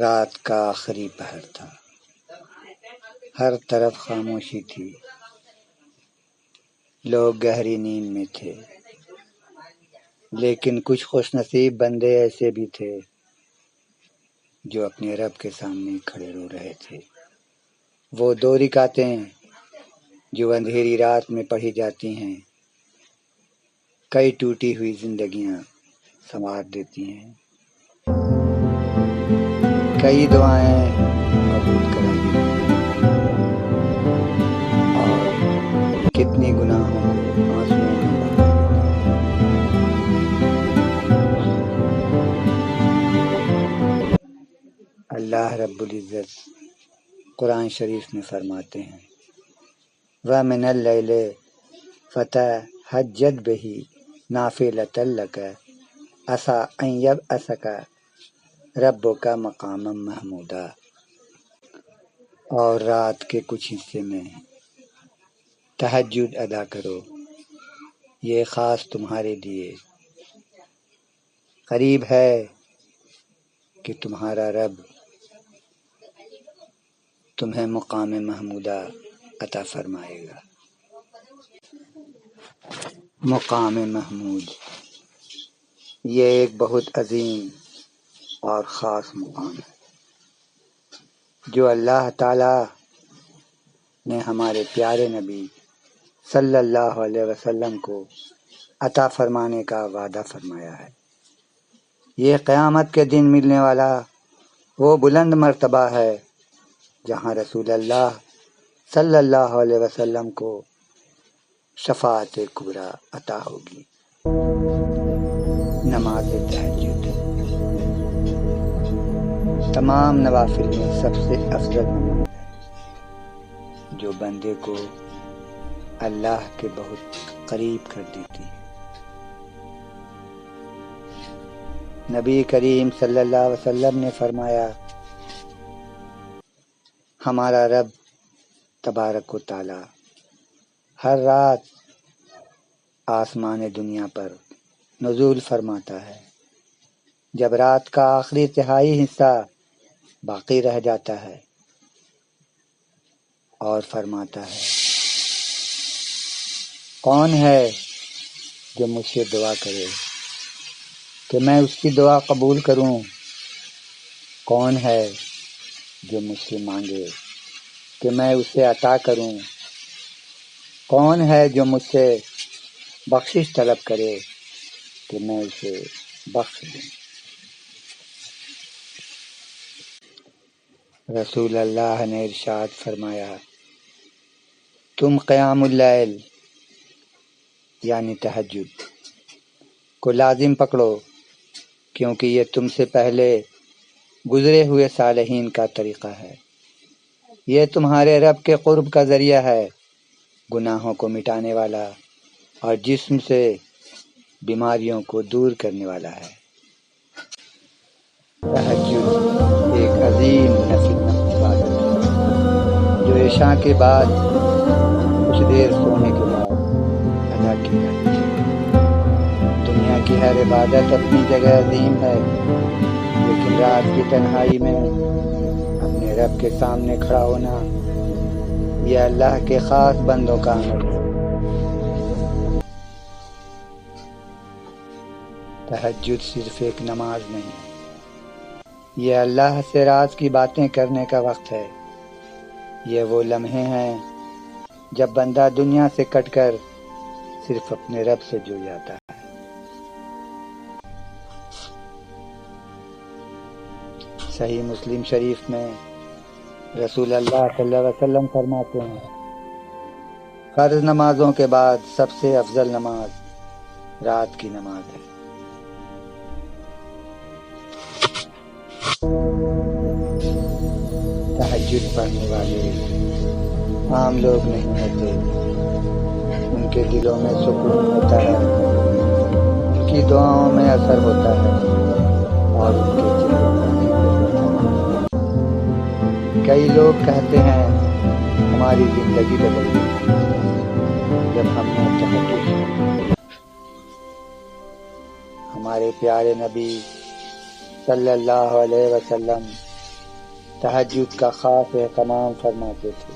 رات کا آخری پہر تھا، ہر طرف خاموشی تھی، لوگ گہری نیند میں تھے، لیکن کچھ خوش نصیب بندے ایسے بھی تھے جو اپنے رب کے سامنے کھڑے رو رہے تھے۔ وہ 2 رکعتیں جو اندھیری رات میں پڑھی جاتی ہیں، کئی ٹوٹی ہوئی زندگیاں سنوار دیتی ہیں، کئی دعائیں قبول کرا دیتی ہیں، اور کتنی گناہوں کو آنسوؤں میں بہا دیتی ہیں۔ اللہ رب العزت قرآن شریف میں فرماتے ہیں وَمِنَ اللَّيْلِ فَتَہَجَّدْ بِهِ نَافِلَةً لَكَ عَسَىٰ أَن يَبْعَثَكَ رَبُّكَ مَقَامًا مَحْمُودًا۔ اور رات کے کچھ حصے میں تہجد ادا کرو، یہ خاص تمہارے لیے، قریب ہے کہ تمہارا رب تمہیں مقام محمودہ عطا فرمائے گا۔ مقام محمود یہ ایک بہت عظیم اور خاص مقام ہے جو اللہ تعالی نے ہمارے پیارے نبی صلی اللہ علیہ وسلم کو عطا فرمانے کا وعدہ فرمایا ہے۔ یہ قیامت کے دن ملنے والا وہ بلند مرتبہ ہے جہاں رسول اللہ صلی اللہ علیہ وسلم کو شفاعت کبریٰ عطا ہوگی۔ نماز تہجد تمام نوافل میں سب سے افضل نماز ہے جو بندے کو اللہ کے بہت قریب کر دیتی ہے۔ نبی کریم صلی اللہ علیہ وسلم نے فرمایا ہمارا رب تبارک و تعالی ہر رات آسمان دنیا پر نزول فرماتا ہے، جب رات کا آخری تہائی حصہ باقی رہ جاتا ہے، اور فرماتا ہے کون ہے جو مجھ سے دعا کرے کہ میں اس کی دعا قبول کروں، کون ہے جو مجھ سے مانگے کہ میں اسے عطا کروں، کون ہے جو مجھ سے بخشش طلب کرے کہ میں اسے بخش دوں۔ رسول اللہ نے ارشاد فرمایا تم قیام اللیل یعنی تہجد کو لازم پکڑو، کیونکہ یہ تم سے پہلے گزرے ہوئے صالحین کا طریقہ ہے، یہ تمہارے رب کے قرب کا ذریعہ ہے، گناہوں کو مٹانے والا اور جسم سے بیماریوں کو دور کرنے والا ہے۔ تہجد ایک عظیم نفل عبادت ہے جو عشاء کے بعد کچھ دیر سونے کے بعد ادا کی جاتی ہے۔ دنیا کی ہر عبادت اپنی جگہ عظیم ہے، لیکن رات کی تنہائی میں اپنے رب کے سامنے کھڑا ہونا یہ اللہ کے خاص بندوں کا عمل ہے۔ تہجد صرف ایک نماز نہیں، یہ اللہ سے راز کی باتیں کرنے کا وقت ہے۔ یہ وہ لمحے ہیں جب بندہ دنیا سے کٹ کر صرف اپنے رب سے جڑ جاتا ہے۔ صحیح مسلم شریف میں رسول اللہ صلی اللہ علیہ وسلم فرماتے ہیں فرض نمازوں کے بعد سب سے افضل نماز رات کی نماز ہے۔ تہجد پڑھنے والے عام لوگ نہیں ہوتے، ان کے دلوں میں سکون ہوتا ہے، ان کی دعاؤں میں اثر ہوتا ہے، اور ان کے چہروں میں خندق ہوتا ہے۔ کئی لوگ کہتے ہیں ہماری زندگی بدل گئی جب ہم نے تہجد شروع کی۔ ہمارے پیارے نبی صلی اللہ علیہ وسلم تہجد کا خاص اہتمام فرماتے تھے۔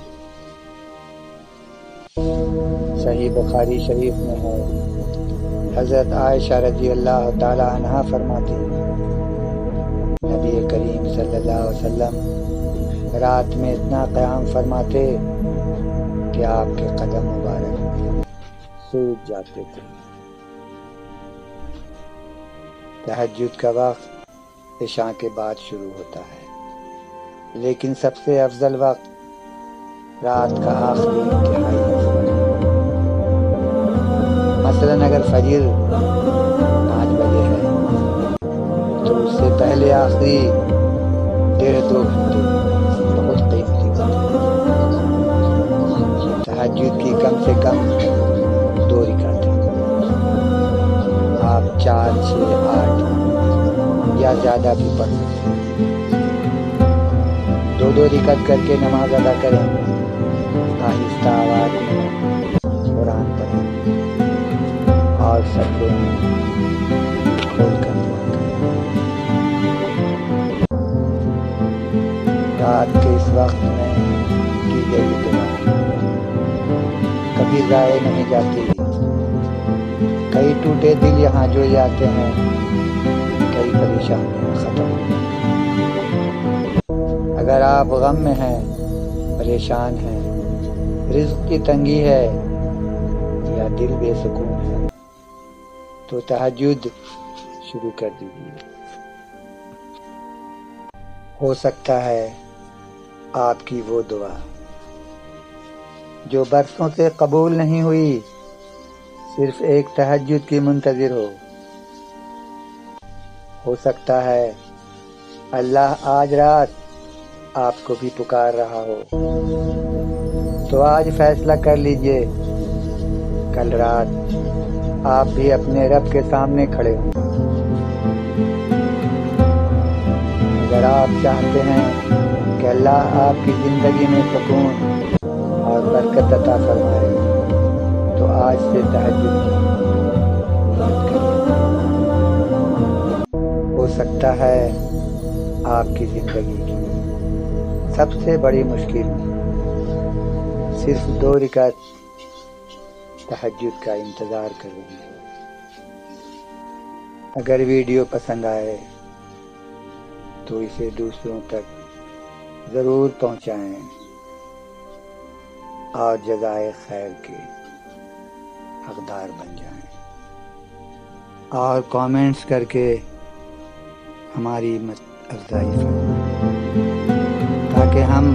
صحیح بخاری شریف میں ہے، حضرت عائشہ رضی اللہ تعالی عنہا فرماتی ہیں، نبی کریم صلی اللہ علیہ وسلم رات میں اتنا قیام فرماتے کہ آپ کے قدم مبارک سوج جاتے تھے۔ تہجد کا وقت عشاء کے بعد شروع ہوتا ہے، لیکن سب سے افضل وقت رات کا آخری انتہائی حصہ ہے۔ مثلاً اگر فجر 5 بجے ہے تو اس سے پہلے آخری 1.5-2 گھنٹے بہت قیمتی وقت ہے۔ تہجد کی کم سے کم 2 رکعتیں، آپ 4، 6، 8 یا زیادہ بھی پڑھ سکتے ہیں۔ 2 رکعت کر کے نماز ادا کریں، آہستہ آواز میں قرآن پڑھیں اور سجدے میں کھول کر دعا کریں۔ رات کے اس وقت میں کی گئی دعا کبھی ضائع نہیں جاتی۔ کئی ٹوٹے دل یہاں جو جاتے ہیں، کئی پریشانیاں ختم ہو جاتی ہیں۔ اگر آپ غم میں ہیں، پریشان ہیں، رزق کی تنگی ہے یا دل بے سکون ہے، تو تہجد شروع کر دیجیے۔ ہو سکتا ہے آپ کی وہ دعا جو برسوں سے قبول نہیں ہوئی صرف ایک تہجد کی منتظر ہو سکتا ہے اللہ آج رات آپ کو بھی پکار رہا ہو، تو آج فیصلہ کر لیجئے، کل رات آپ بھی اپنے رب کے سامنے کھڑے ہوں۔ اگر آپ چاہتے ہیں کہ اللہ آپ کی زندگی میں سکون اور برکت عطا فرمائے، تو آج سے تہجد کی نیت کریں۔ ہو سکتا ہے آپ کی زندگی کی سب سے بڑی مشکل صرف 2 رکعت تہجد کا انتظار کر رہی ہے۔ اگر ویڈیو پسند آئے تو اسے دوسروں تک ضرور پہنچائیں اور جزائے خیر کے حقدار بن جائیں، اور کامنٹس کر کے ہماری افزائی فرمائیں تاکہ ہم